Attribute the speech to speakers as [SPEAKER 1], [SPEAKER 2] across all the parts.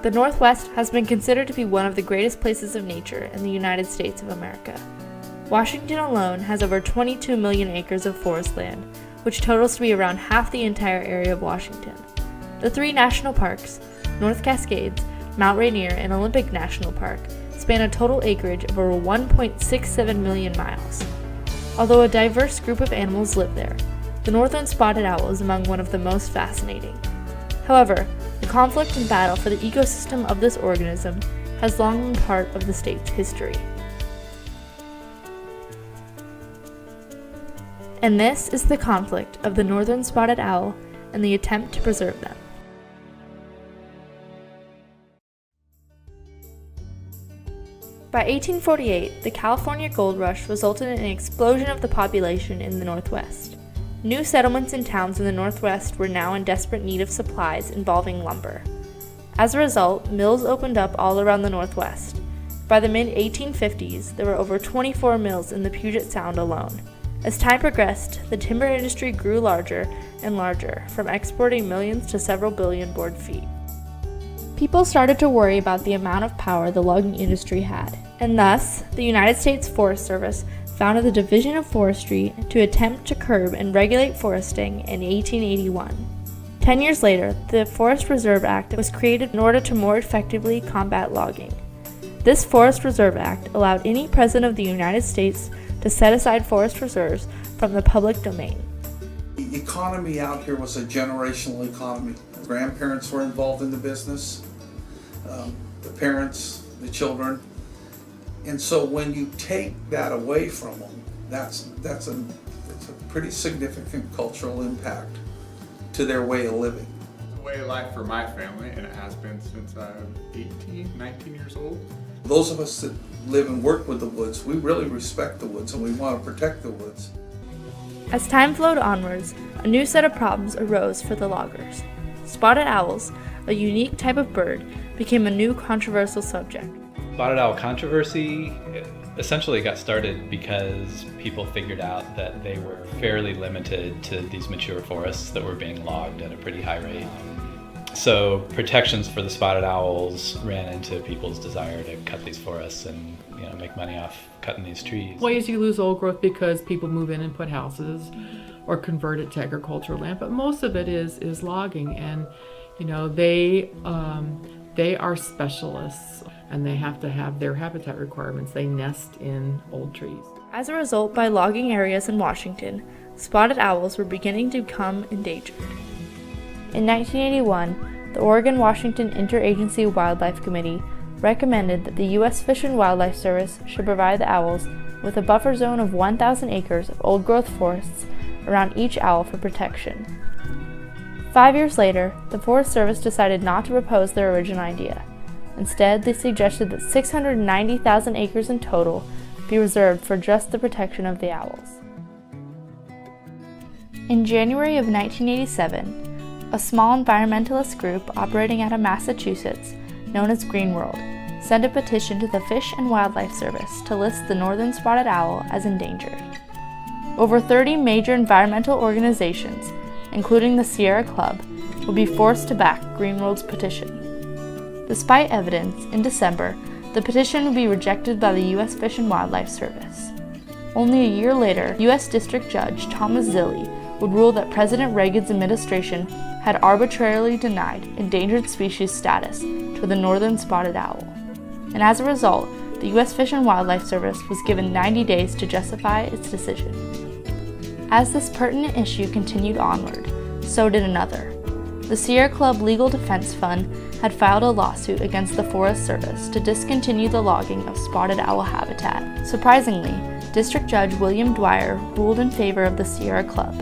[SPEAKER 1] The Northwest has been considered to be one of the greatest places of nature in the United States of America. Washington alone has over 22 million acres of forest land, which totals to be around half the entire area of Washington. The three national parks, North Cascades, Mount Rainier, and Olympic National Park, span a total acreage of over 1.67 million miles. Although a diverse group of animals live there, the northern spotted owl is among one of the most fascinating. However, the conflict and battle for the ecosystem of this organism has long been part of the state's history. And this is the conflict of the northern spotted owl and the attempt to preserve them. By 1848, the California gold rush resulted in an explosion of the population in the Northwest. New settlements and towns in the Northwest were now in desperate need of supplies involving lumber. As a result, mills opened up all around the Northwest. By the mid-1850s, there were over 24 mills in the Puget Sound alone. As time progressed, the timber industry grew larger and larger, from exporting millions to several billion board feet. People started to worry about the amount of power the logging industry had, and thus, the United States Forest Service founded the Division of Forestry to attempt to curb and regulate foresting in 1881. 10 years later, the Forest Reserve Act was created in order to more effectively combat logging. This Forest Reserve Act allowed any president of the United States to set aside forest reserves from the public domain.
[SPEAKER 2] The economy out here was a generational economy. Grandparents were involved in the business, the parents, the children. And so when you take that away from them, it's a pretty significant cultural impact to their way of living.
[SPEAKER 3] It's a way of life for my family, and it has been since I'm 19 years old.
[SPEAKER 2] Those of us that live and work with the woods, we really respect the woods and we want to protect the woods.
[SPEAKER 1] As time flowed onwards, a new set of problems arose for the loggers. Spotted owls, a unique type of bird, became a new controversial subject.
[SPEAKER 4] Spotted owl controversy essentially got started because people figured out that they were fairly limited to these mature forests that were being logged at a pretty high rate. So protections for the spotted owls ran into people's desire to cut these forests and make money off cutting these trees.
[SPEAKER 5] Ways you lose old growth because people move in and put houses or convert it to agricultural land, but most of it is logging, and they are specialists and they have to have their habitat requirements. They nest in old trees.
[SPEAKER 1] As a result, by logging areas in Washington, spotted owls were beginning to become endangered. In 1981, the Oregon-Washington Interagency Wildlife Committee recommended that the U.S. Fish and Wildlife Service should provide the owls with a buffer zone of 1,000 acres of old-growth forests around each owl for protection. 5 years later, the Forest Service decided not to propose their original idea. Instead, they suggested that 690,000 acres in total be reserved for just the protection of the owls. In January of 1987, a small environmentalist group operating out of Massachusetts, known as Green World, sent a petition to the Fish and Wildlife Service to list the northern spotted owl as endangered. Over 30 major environmental organizations, including the Sierra Club, would be forced to back Green World's petition. Despite evidence, in December, the petition would be rejected by the U.S. Fish and Wildlife Service. Only a year later, U.S. District Judge Thomas Zille would rule that President Reagan's administration had arbitrarily denied endangered species status to the northern spotted owl. And as a result, the U.S. Fish and Wildlife Service was given 90 days to justify its decision. As this pertinent issue continued onward, so did another. The Sierra Club Legal Defense Fund had filed a lawsuit against the Forest Service to discontinue the logging of spotted owl habitat. Surprisingly, District Judge William Dwyer ruled in favor of the Sierra Club.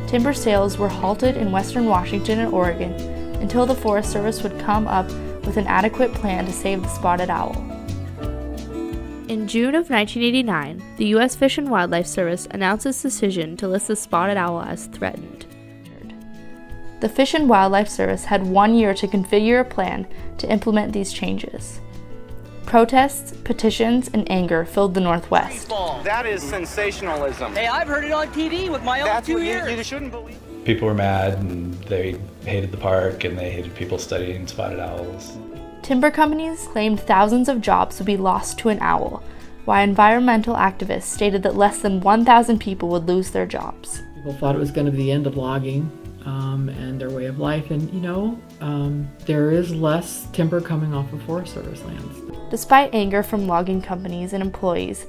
[SPEAKER 1] Timber sales were halted in western Washington and Oregon until the Forest Service would come up with an adequate plan to save the spotted owl. In June of 1989, the U.S. Fish and Wildlife Service announced its decision to list the spotted owl as threatened. The Fish and Wildlife Service had 1 year to configure a plan to implement these changes. Protests, petitions, and anger filled the Northwest.
[SPEAKER 6] That is sensationalism.
[SPEAKER 7] Hey, I've heard it on TV with my own 2 ears.
[SPEAKER 6] You shouldn't believe.
[SPEAKER 4] People were mad and they hated the park and they hated people studying spotted owls.
[SPEAKER 1] Timber companies claimed thousands of jobs would be lost to an owl, while environmental activists stated that less than 1,000 people would lose their jobs.
[SPEAKER 5] People thought it was going to be the end of logging and their way of life, and there is less timber coming off of Forest Service lands.
[SPEAKER 1] Despite anger from logging companies and employees,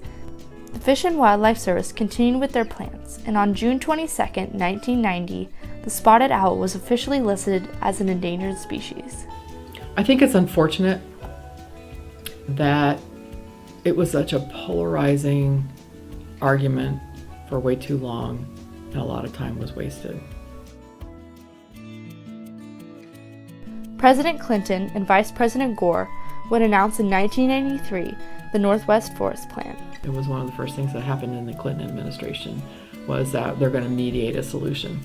[SPEAKER 1] the Fish and Wildlife Service continued with their plans, and on June 22, 1990, the spotted owl was officially listed as an endangered species.
[SPEAKER 5] I think it's unfortunate that it was such a polarizing argument for way too long, and a lot of time was wasted.
[SPEAKER 1] President Clinton and Vice President Gore would announce in 1993 the Northwest Forest Plan.
[SPEAKER 5] It was one of the first things that happened in the Clinton administration, was that they're going to mediate a solution.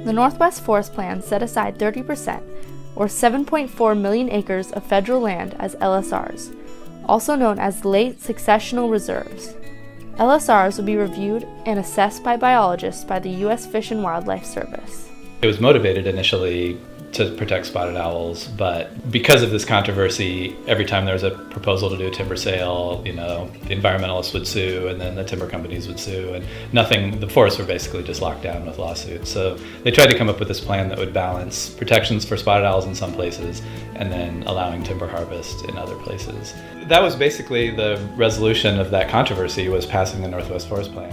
[SPEAKER 1] The Northwest Forest Plan set aside 30%, or 7.4 million acres of federal land as LSRs, also known as late successional reserves. LSRs would be reviewed and assessed by biologists by the U.S. Fish and Wildlife Service.
[SPEAKER 4] It was motivated initially to protect spotted owls, but because of this controversy, every time there was a proposal to do a timber sale, the environmentalists would sue, and then the timber companies would sue, and the forests were basically just locked down with lawsuits. So they tried to come up with this plan that would balance protections for spotted owls in some places, and then allowing timber harvest in other places. That was basically the resolution of that controversy, was passing the Northwest Forest Plan.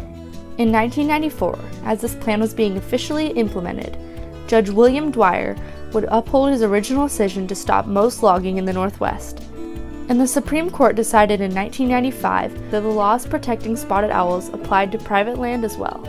[SPEAKER 1] In 1994, as this plan was being officially implemented, Judge William Dwyer would uphold his original decision to stop most logging in the Northwest. And the Supreme Court decided in 1995 that the laws protecting spotted owls applied to private land as well.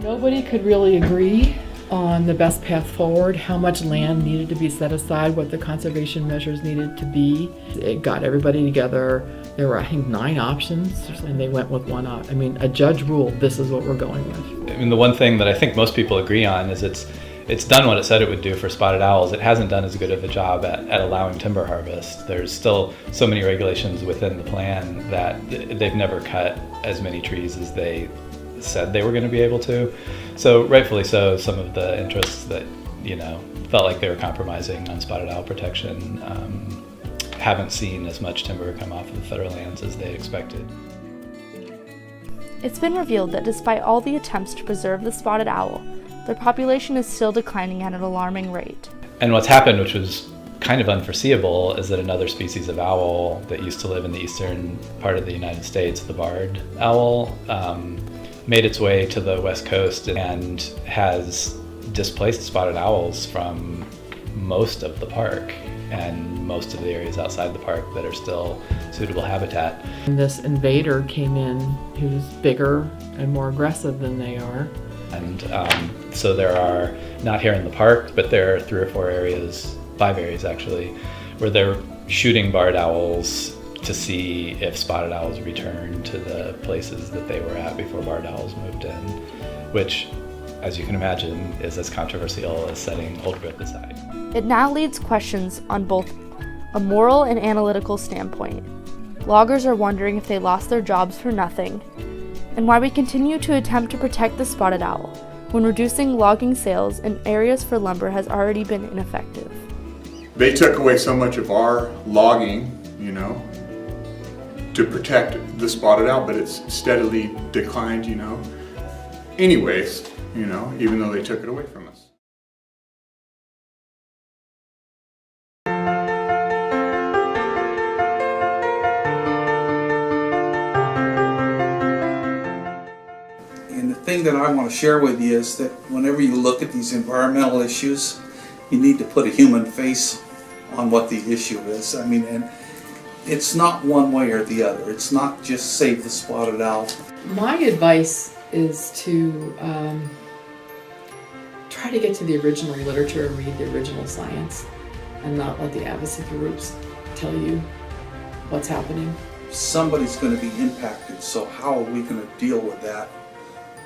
[SPEAKER 5] Nobody could really agree on the best path forward, how much land needed to be set aside, what the conservation measures needed to be. It got everybody together. There were, I think, 9 options, and they went with one. A judge ruled this is what we're going with.
[SPEAKER 4] The one thing that I think most people agree on is it's done what it said it would do for spotted owls. It hasn't done as good of a job at allowing timber harvest. There's still so many regulations within the plan that they've never cut as many trees as they said they were going to be able to. So rightfully so, some of the interests that felt like they were compromising on spotted owl protection haven't seen as much timber come off of the federal lands as they expected.
[SPEAKER 1] It's been revealed that despite all the attempts to preserve the spotted owl, their population is still declining at an alarming rate.
[SPEAKER 4] And what's happened, which was kind of unforeseeable, is that another species of owl that used to live in the eastern part of the United States, the barred owl, made its way to the west coast and has displaced spotted owls from most of the park and most of the areas outside the park that are still suitable habitat.
[SPEAKER 5] And this invader came in who's bigger and more aggressive than they are.
[SPEAKER 4] And so there are, not here in the park, but there are 3 or 4 areas, 5 areas actually, where they're shooting barred owls to see if spotted owls return to the places that they were at before barred owls moved in, which, as you can imagine, is as controversial as setting old growth aside.
[SPEAKER 1] It now leads questions on both a moral and analytical standpoint. Loggers are wondering if they lost their jobs for nothing, and why we continue to attempt to protect the spotted owl when reducing logging sales in areas for lumber has already been ineffective.
[SPEAKER 8] They took away so much of our logging, to protect the spotted owl, but it's steadily declined, anyways, even though they took it away from us.
[SPEAKER 2] The thing that I want to share with you is that whenever you look at these environmental issues, you need to put a human face on what the issue is. And it's not one way or the other. It's not just save the spotted owl.
[SPEAKER 5] My advice is to try to get to the original literature and read the original science and not let the advocacy groups tell you what's happening.
[SPEAKER 2] Somebody's going to be impacted, so how are we going to deal with that?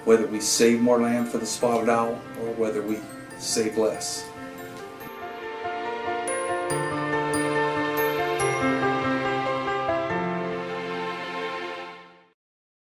[SPEAKER 2] Whether we save more land for the spotted owl or whether we save less.